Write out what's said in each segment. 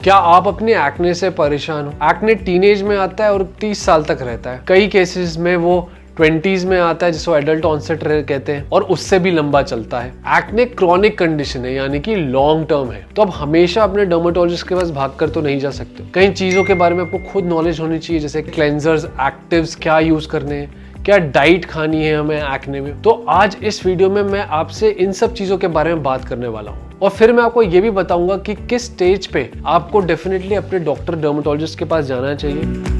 क्या आप अपने एक्ने से परेशान हो? एक्ने टीनेज में आता है और 30 साल तक रहता है। कई केसेस में वो 20s में आता है जिसको एडल्ट ऑनसेट कहते हैं और उससे भी लंबा चलता है। एक्ने क्रॉनिक कंडीशन है यानी कि लॉन्ग टर्म है, तो आप हमेशा अपने डर्मेटोलॉजिस्ट के पास भाग कर तो नहीं जा सकते। कई चीजों के बारे में आपको खुद नॉलेज होनी चाहिए, जैसे क्लेंजर्स, एक्टिव्स क्या यूज करने हैं, क्या डाइट खानी है हमें एक्ने में। तो आज इस वीडियो में मैं आपसे इन सब चीजों के बारे में बात करने वाला हूँ और फिर मैं आपको ये भी बताऊंगा कि किस स्टेज पे आपको डेफिनेटली अपने डॉक्टर डर्मेटोलॉजिस्ट के पास जाना चाहिए।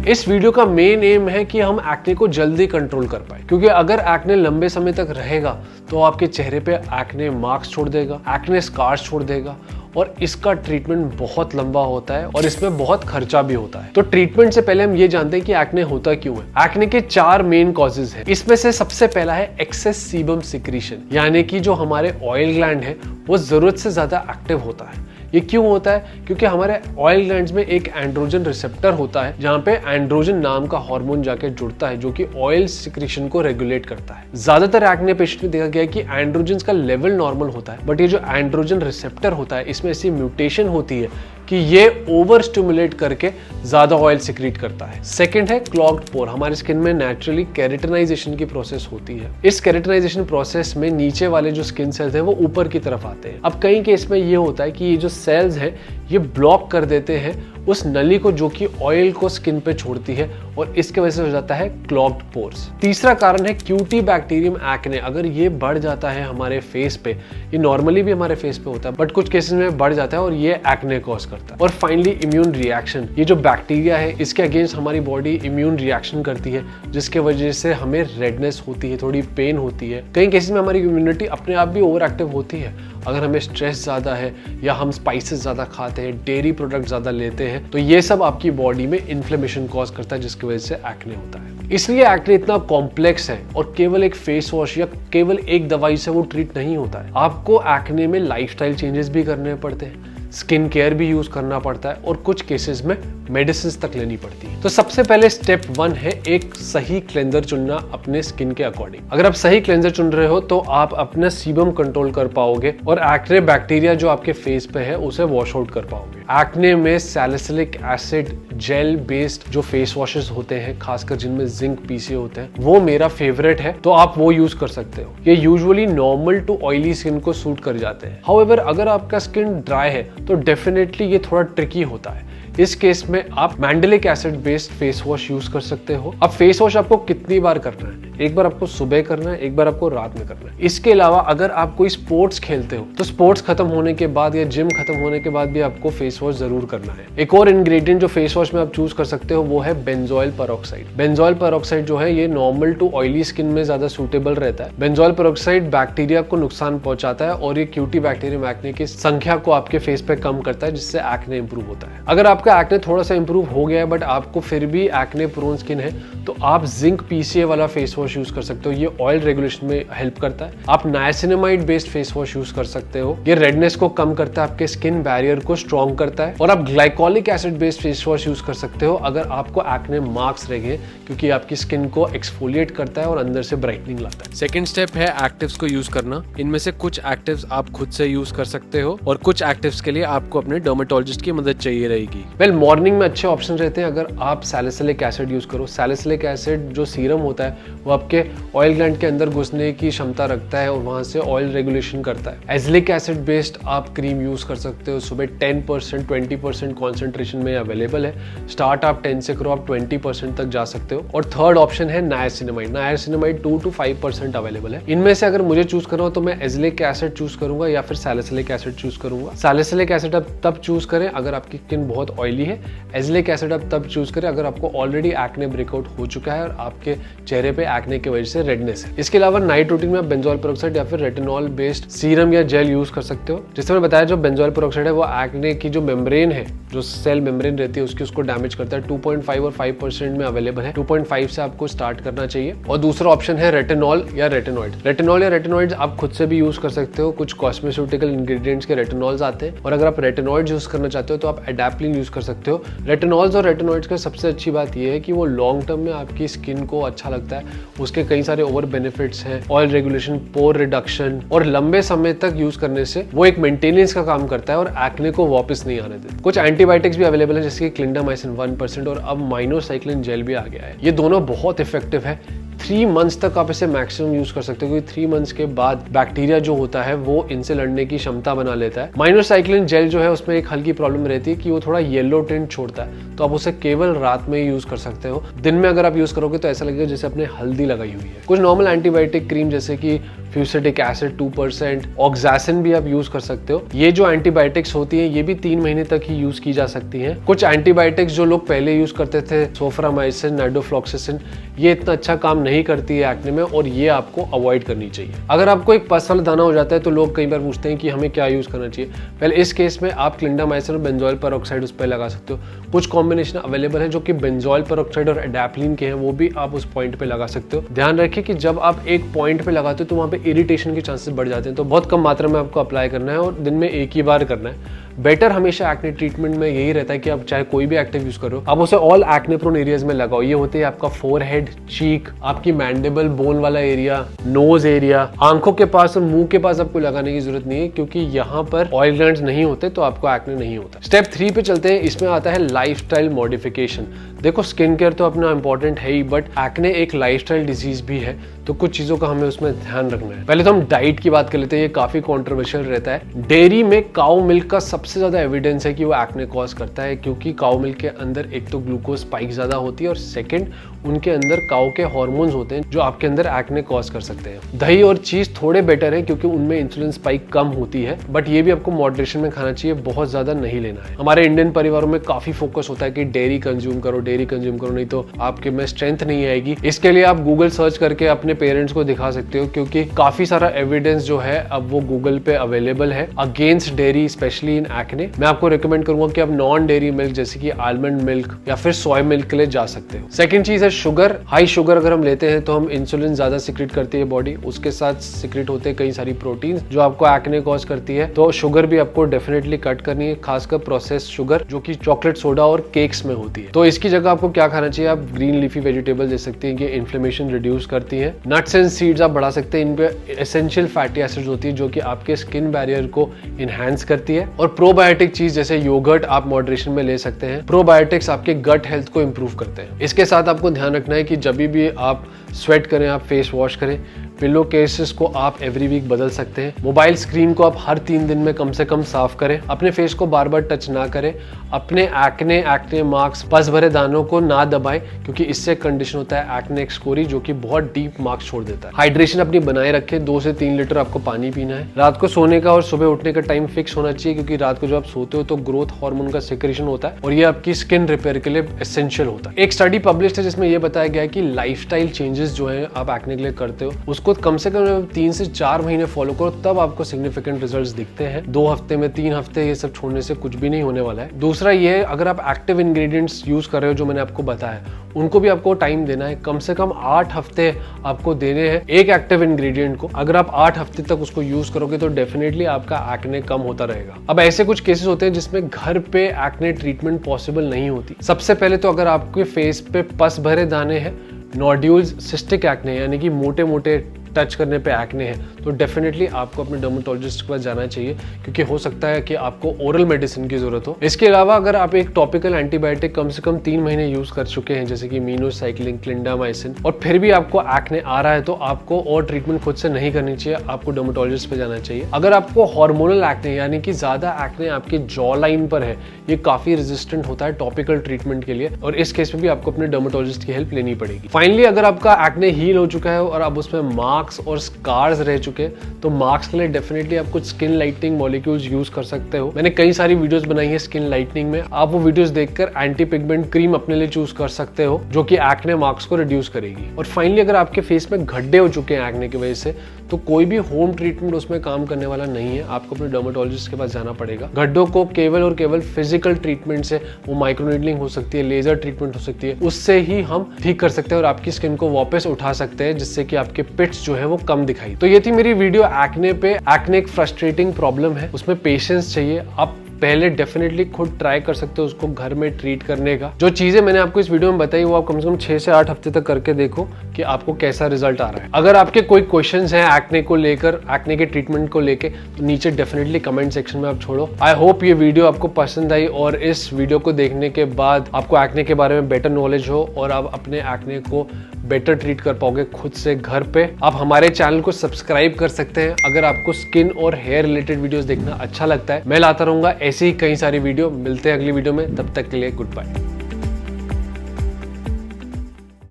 इस वीडियो का मेन एम है कि हम एक्ने को जल्दी कंट्रोल कर पाए, क्योंकि अगर एक्ने लंबे समय तक रहेगा तो आपके चेहरे पे एक्ने मार्क्स छोड़ देगा, एक्ने स्कार्स छोड़ देगा और इसका ट्रीटमेंट बहुत लंबा होता है और इसमें बहुत खर्चा भी होता है। तो ट्रीटमेंट से पहले हम ये जानते हैं कि एक्ने होता क्यों है। एक्ने के 4 मेन कॉजेज हैं। इसमें से सबसे पहला है एक्सेस सीबम सिक्रीशन, यानी कि जो हमारे ऑयल ग्लैंड है वो जरूरत से ज्यादा एक्टिव होता है। ये क्यों होता है? क्योंकि हमारे ऑयल ग्लैंड्स में एक एंड्रोजन रिसेप्टर होता है जहां पे एंड्रोजन नाम का हार्मोन जाके जुड़ता है जो कि ऑयल सिक्रीशन को रेगुलेट करता है। ज्यादातर एक्ने पेशेंट में देखा गया है कि एंड्रोजन का लेवल नॉर्मल होता है, बट ये जो एंड्रोजन रिसेप्टर होता है इसमें ऐसी म्यूटेशन होती है कि ये ओवर स्टिमुलेट करके ज्यादा ऑयल सिक्रीट करता है। सेकंड है क्लॉग्ड पोर। हमारे स्किन में नेचुरली केराटिनाइजेशन की प्रोसेस होती है। इस केराटिनाइजेशन प्रोसेस में नीचे वाले जो स्किन सेल्स हैं वो ऊपर की तरफ आते हैं। अब कई केस में ये होता है कि ये जो सेल्स हैं ये ब्लॉक कर देते हैं उस नली को जो कि ऑयल को स्किन पे छोड़ती है और इसके वजह से हो जाता है क्लॉग्ड पोर्स। तीसरा कारण है क्यूटी बैक्टीरियम एक्ने। अगर ये बढ़ जाता है हमारे फेस पे, ये नॉर्मली भी हमारे फेस पे होता है बट कुछ केसेस में बढ़ जाता है और ये एक्ने कॉज करता है। और फाइनली इम्यून रिएक्शन। ये जो बैक्टीरिया है इसके अगेंस्ट हमारी बॉडी इम्यून रिएक्शन करती है जिसके वजह से हमें रेडनेस होती है, थोड़ी पेन होती है। कई केसेस में हमारी इम्यूनिटी अपने आप भी ओवर एक्टिव होती है। अगर हमें स्ट्रेस ज्यादा है या हम स्पाइसेस ज्यादा खाते हैं, डेयरी प्रोडक्ट ज्यादा लेते हैं, तो ये सब आपकी बॉडी में इन्फ्लेमेशन कॉज करता है जिसकी वजह से एक्ने होता है। इसलिए एक्ने इतना कॉम्प्लेक्स है और केवल एक फेस वॉश या केवल एक दवाई से वो ट्रीट नहीं होता है। आपको एक्ने में लाइफस्टाइल चेंजेस भी करने पड़ते हैं, स्किन केयर भी यूज करना पड़ता है और कुछ केसेस में मेडिसिन तक लेनी पड़ती है। तो सबसे पहले स्टेप 1 है एक सही क्लेंजर चुनना अपने स्किन के अकॉर्डिंग। अगर आप सही क्लेंजर चुन रहे हो तो आप अपना सीबम कंट्रोल कर पाओगे और एक्ने बैक्टीरिया जो आपके फेस पे है उसे वॉश आउट कर पाओगे। एक्ने में सैलिसिलिक एसिड जेल बेस्ड जो फेस वॉशेस होते हैं, खासकर जिनमें जिंक पीसे होते हैं, वो मेरा फेवरेट है, तो आप वो यूज कर सकते हो। ये usually normal to oily skin को सूट कर जाते हैं। हाउएवर अगर आपका स्किन ड्राई है तो डेफिनेटली ये थोड़ा ट्रिकी होता है। इस केस में आप mandelic acid based face wash use कर सकते हो। अब फेस वॉश आपको कितनी बार करना है? एक बार आपको सुबह करना है, एक बार आपको रात में करना है। इसके अलावा अगर आप कोई स्पोर्ट्स खेलते हो तो स्पोर्ट्स खत्म होने के बाद या जिम खत्म होने के बाद भी आपको फेस वॉश जरूर करना है। एक और इंग्रेडिएंट जो फेस वॉश में आप चूज कर सकते हो वो है बेंजोइल पेरोक्साइड। बेंजोइल पेरोक्साइड जो है ये नॉर्मल टू ऑयली स्किन में ज्यादा सूटेबल रहता है। बेंजोइल पेरोक्साइड बैक्टीरिया को नुकसान पहुंचाता है और ये क्यूटी बैक्टीरियम एक्ने की संख्या को आपके फेस पे कम करता है जिससे एक्ने इंप्रूव होता है। अगर आपका एक्ने थोड़ा सा इंप्रूव हो गया है बट आपको फिर भी एक्ने प्रोन स्किन है तो आप जिंक पीसीए वाला फेस वॉश यूज कर सकते हो। ये ऑयल रेगुलेशन में हेल्प करता है। आप niacinamide based face wash use कर सकते हो। ये रेडनेस को कम करता है, आपके स्किन बैरियर को स्ट्रॉन्ग करता है। और आप glycolic acid based face wash use कर सकते हो अगर आपको एक्ने मार्क्स रह गए, क्योंकि आपकी स्किन को एक्सफोलिएट करता है और अंदर से ब्राइटनिंग लाता है। सेकंड स्टेप है एक्टिव्स को यूज करना। इनमें से कुछ एक्टिव्स आप खुद से यूज कर सकते हो और कुछ एक्टिव्स के लिए आपको अपने डर्मेटोलॉजिस्ट की मदद चाहिए रहेगी। मॉर्निंग में अच्छे ऑप्शन रहते हैं अगर आप सैलिसिलिक एसिड यूज करो। सैलिसिलिक एसिड जो सीरम होता है वो आपके ऑयल ग्लैंड के अंदर घुसने की क्षमता रखता है और वहां से ऑयल रेगुलेशन करता है। एजिलिक एसिड बेस्ड आप क्रीम यूज कर सकते हो। सुबह 10% 20% कॉन्सेंट्रेशन में अवेलेबल है। स्टार्ट आप 10 से करो, आप 20% तक जा सकते हो। और थर्ड ऑप्शन है नायसिनामाइड। नायसिनामाइड 2 to 5% अवेलेबल है। इनमें से अगर मुझे चूज करना हो तो मैं एजिलिक एसिड चूज करूंगा या फिर सैलिसिलिक एसिड चूज करूंगा। सैलिसिलिक एसिड आप तब चूज करें अगर आपकी स्किन बहुत ऑयली है। एजिलिक एसिड आप तब चूज करें अगर आपको ऑलरेडी एक्ने ब्रेकआउट हो चुका है और आपके चेहरे पे एक्ने की वजह से रेडनेस है। इसके अलावा नाइट रूटीन में आप बेंजोइल पेरोक्साइड या फिर रेटिनॉल बेस्ड सीरम या जेल यूज कर सकते हो। जैसे मैंने बताया जो बेंजोइल पेरोक्साइड है वो एक्ने की जो मेम्ब्रेन है, जो सेल मेम्ब्रेन रहती है उसको डैमेज करता है। 2.5 और 5% में अवेलेबल है। 2.5 से आपको स्टार्ट करना चाहिए। और दूसरा ऑप्शन है रेटिनॉल या रेटिनॉइड। रेटिनॉल या रेटिनॉइड आप खुद से भी यूज कर सकते हो। कुछ कॉस्मेस्यूटिकल इंग्रेडिएंट्स के रेटिनॉल्स आते हैं और अगर आप रेटिनॉइड यूज करना चाहते हो तो आप एडाप्लिन यूज कर सकते हो। रेटिनॉल्स और रेटिनॉइड्स का सबसे अच्छी बात यह है कि वो लॉन्ग टर्म में आपकी स्किन को अच्छा लगता है, उसके कई सारे ओवर बेनिफिट्स हैं, ऑयल रेगुलेशन, पोर रिडक्शन, और लंबे समय तक यूज करने से वो एक मेंटेनेंस का काम करता है और एक्ने को वापस नहीं आने देता। कुछ एंटीबायोटिक्स भी अवेलेबल है जैसे कि क्लिंडामाइसिन 1% और अब माइनोसाइक्लिन जेल भी आ गया है। ये दोनों बहुत इफेक्टिव है। 3 मंथ्स तक आप इसे मैक्सिमम यूज कर सकते हो क्योंकि 3 मंथ्स के बाद बैक्टीरिया जो होता है वो इनसे लड़ने की क्षमता बना लेता है। माइनोसाइक्लिन जेल जो है उसमें एक हल्की प्रॉब्लम रहती है कि वो थोड़ा येलो टिंट छोड़ता है, तो आप उसे केवल रात में ही यूज कर सकते हो। दिन में अगर आप यूज करोगे तो ऐसा लगेगा जैसे आपने हल्दी लगाई हुई है। कुछ नॉर्मल एंटीबायोटिक क्रीम जैसे कि फ्यूसिडिक एसिड 2%, ऑक्सासिन भी आप यूज कर सकते हो। ये जो एंटीबायोटिक्स होती हैं ये भी 3 महीने तक ही यूज की जा सकती हैं। कुछ एंटीबायोटिक्स जो लोग पहले यूज करते थे, सोफ्रामाइसिन, नाइडोफ्लॉक्सासिन, ये इतना अच्छा काम नहीं करती है एक्ने में और ये आपको अवॉइड करनी चाहिए। अगर आपको एक पस वाला दाना हो जाता है तो लोग कई बार पूछते हैं कि हमें क्या यूज करना चाहिए। पहले इस केस में आप क्लिंडामाइसिन और बेंजोइल पेरोक्साइड उस पर लगा सकते हो। कुछ कॉम्बिनेशन अवेलेबल है जो कि बेंजोइल पेरोक्साइड और एडाप्लिन के हैं, वो भी आप उस पॉइंट पे लगा सकते हो। ध्यान रखिए कि जब आप एक पॉइंट पे लगाते हो तो वहां पे इरिटेशन के चांसेस बढ़ जाते हैं, तो बहुत कम मात्रा में आपको अप्लाई करना है और दिन में एक ही बार करना है। बेटर हमेशा एक्ने ट्रीटमेंट में यही रहता है कि आप चाहे कोई भी एक्टिव यूज करो, आप उसे ऑल एक्ने प्रोन एरियाज में लगाओ। ये होते हैं आपका फोरहेड, चीक, आपकी मैंडिबल बोन वाला एरिया, नोज एरिया, आंखों के पास और मुंह के पास आपको लगाने की जरूरत नहीं है क्योंकि यहाँ पर ऑयल ग्लैंड्स नहीं होते तो आपको एक्ने नहीं होता। स्टेप 3 पे चलते हैं। इसमें आता है लाइफस्टाइल मॉडिफिकेशन। देखो स्किन केयर तो अपना इंपॉर्टेंट है ही, बट एक्ने एक लाइफस्टाइल डिजीज भी है, तो कुछ चीजों का हमें उसमें ध्यान रखना है। पहले तो हम डाइट की बात कर लेते हैं, ये काफी कंट्रोवर्शियल रहता है। डेयरी में काउ मिल्क का सबसे ज्यादा एविडेंस है कि वो एक्ने कॉज करता है क्योंकि काउ मिल्क के अंदर एक तो ग्लूकोज स्पाइक ज्यादा होती है और सेकंड उनके अंदर काउ के हार्मोन्स होते हैं जो आपके अंदर एक्ने कॉज कर सकते हैं। दही और चीज थोड़े बेटर है क्योंकि उनमें इंसुलिन स्पाइक कम होती है, बट ये भी आपको मॉडरेशन में खाना चाहिए, बहुत ज्यादा नहीं लेना है। हमारे इंडियन परिवारों में काफी फोकस होता है कि डेयरी कंज्यूम करो, नहीं तो आपके में स्ट्रेंथ नहीं आएगी। इसके लिए आप गूगल सर्च करके अपने पेरेंट्स को दिखा सकते हो क्योंकि काफी सारा एविडेंस जो है अब वो गूगल पे अवेलेबल है against dairy, specially in acne. मैं आपको रिकमेंड करूंगा कि आप नॉन डेयरी मिल्क जैसे कि आलमंड मिल्क या फिर सोया मिल्क के लिए जा सकते हो। सेकंड चीज है शुगर। हाई शुगर अगर हम लेते हैं तो हम इंसुलिन ज्यादा सिक्रेट करती है बॉडी, उसके साथ सिक्रेट होते हैं कई सारी प्रोटीन जो आपको एक्ने कॉज करती है। तो शुगर भी आपको डेफिनेटली कट करनी है, खासकर प्रोसेस शुगर जो कि चॉकलेट, सोडा और केक्स में होती है। तो इसकी जगह आपको क्या खाना चाहिए, आप ग्रीन लीफी वेजिटेबल दे सकते हैं, ये इन्फ्लेमेशन रिड्यूस करती है। नट्स एंड सीड्स आप बढ़ा सकते हैं, इन पे एसेंशियल फैटी एसिड्स होती है जो कि आपके स्किन बैरियर को इनहैंस करती है। और प्रोबायोटिक चीज जैसे योगर्ट आप मॉडरेशन में ले सकते हैं। प्रोबायोटिक्स आपके गट हेल्थ को इंप्रूव करते हैं। इसके साथ आपको ध्यान रखना है कि जब भी आप स्वेट करें, आप फेस वॉश करें, पिलो केसेस को आप एवरी वीक बदल सकते हैं। मोबाइल स्क्रीन को आप हर 3 दिन में कम से कम साफ करें। अपने फेस को बार बार टच ना करें। अपने एक्ने मार्क्स, पस भरे दानों को ना दबाएं क्योंकि इससे कंडीशन होता है एक्ने एक्सकोरी जो कि बहुत डीप मार्क्स छोड़ देता है। हाइड्रेशन अपनी बनाए रखें, 2 से 3 लीटर आपको पानी पीना है। रात को सोने का और सुबह उठने का टाइम फिक्स होना चाहिए क्योंकि रात को जब आप सोते हो तो ग्रोथ हार्मोन का सिक्रेशन होता है और ये आपकी स्किन रिपेयर के लिए एसेंशियल होता है। एक स्टडी पब्लिश है जिसमें यह बताया गया है कि लाइफस्टाइल चेंजेस जो है आप एक्ने के लिए करते हो उसको कम से कम 3 से 4 महीने फॉलो करो, तब आपको सिग्निफिकेंट रिजल्ट्स दिखते हैं। 2 हफ्ते में, 3 हफ्ते ये सब छोड़ने से कुछ भी नहीं होने वाला है। दूसरा ये है, अगर आप एक्टिव इंग्रेडिएंट्स यूज कर रहे हो जो मैंने आपको बताया, उनको भी आपको टाइम देना है। कम से कम 8 हफ्ते आपको देने हैं एक एक्टिव इंग्रेडिएंट को। अगर आप 8 हफ्ते तक उसको यूज करोगे तो डेफिनेटली आपका एक्ने कम होता रहेगा। अब ऐसे कुछ केसेस होते हैं जिसमें घर पे एक्ने ट्रीटमेंट पॉसिबल नहीं होती। सबसे पहले तो अगर आपके फेस पे पस भरे दाने हैं, नोड्यूल्स, सिस्टिक एक्ने यानी कि मोटे मोटे टच करने पे एक्ने है, तो डेफिनेटली आपको अपने डर्मेटोलॉजिस्ट के पास जाना चाहिए क्योंकि हो सकता है कि आपको ओरल मेडिसिन की जरूरत हो। इसके अलावा अगर आप एक टॉपिकल एंटीबायोटिक कम से कम 3 महीने यूज कर चुके हैं जैसे कि मीनोसाइक्लिन, क्लिंडामाइसिन, और फिर भी आपको एक्ने आ रहा है तो आपको और ट्रीटमेंट खुद से नहीं करनी चाहिए, आपको डर्मेटोलॉजिस्ट पे जाना चाहिए। अगर आपको हार्मोनल एक्ने यानी कि ज्यादा एक्ने आपके जॉ लाइन पर है, ये काफी रेजिस्टेंट होता है टॉपिकल ट्रीटमेंट के लिए और इस केस में भी आपको अपने डर्मेटोलॉजिस्ट की हेल्प लेनी पड़ेगी। फाइनली अगर आपका एक्ने हील हो चुका है और अब उसमें मार्क्स और स्कार्स रह चुके तो मार्क्स के लिए डेफिनेटली आप कुछ स्किन लाइटनिंग मॉलिक्यूल्स यूज कर सकते हो। मैंने कई सारी वीडियोस बनाई है स्किन लाइटनिंग में, आप वो वीडियोस देखकर एंटी पिगमेंट क्रीम अपने लिए चूज कर सकते हो जो कि एक्ने मार्क्स को रिड्यूस करेगी। और फाइनली अगर आपके फेस में गड्ढे हो चुके हैं एक्ने की वजह से तो कोई भी होम ट्रीटमेंट उसमें काम करने वाला नहीं है, आपको अपने डर्मेटोलॉजिस्ट के पास जाना पड़ेगा। गड्ढों को केवल और केवल फिजिकल ट्रीटमेंट से, वो माइक्रोनीडलिंग हो सकती है, लेजर ट्रीटमेंट हो सकती है, उससे ही हम ठीक कर सकते हैं और आपकी स्किन को वापस उठा सकते हैं जिससे कि आपके पिट्स जो है वो कम दिखाई। तो ये थी मेरी वीडियो एक्ने पे। एक्ने एक फ्रस्ट्रेटिंग प्रॉब्लम है, उसमें पेशेंस चाहिए। आप पहले डेफिनेटली खुद ट्राई कर सकते हो उसको घर में ट्रीट करने का। जो चीजें मैंने आपको इस वीडियो में बताई वो आप कम से कम 6 से 8 हफ्ते तक करके देखो कि आपको कैसा रिजल्ट आ रहा है। अगर आपके कोई क्वेश्चंस हैं एक्ने को लेकर, एक्ने के ट्रीटमेंट को लेके, तो नीचे डेफिनेटली कमेंट सेक्शन में आप छोड़ो। आई होप ये वीडियो आपको पसंद आई और इस वीडियो को देखने के बाद आपको एक्ने के बारे में बेटर नॉलेज हो और आप अपने एक्ने को बेटर ट्रीट कर पाओगे खुद से घर पे। आप हमारे चैनल को सब्सक्राइब कर सकते हैं अगर आपको स्किन और हेयर रिलेटेड वीडियोस देखना अच्छा लगता है। मैं लाता रहूंगा ऐसी ही कई सारी वीडियो। मिलते हैं अगली वीडियो में, तब तक के लिए गुड बाय।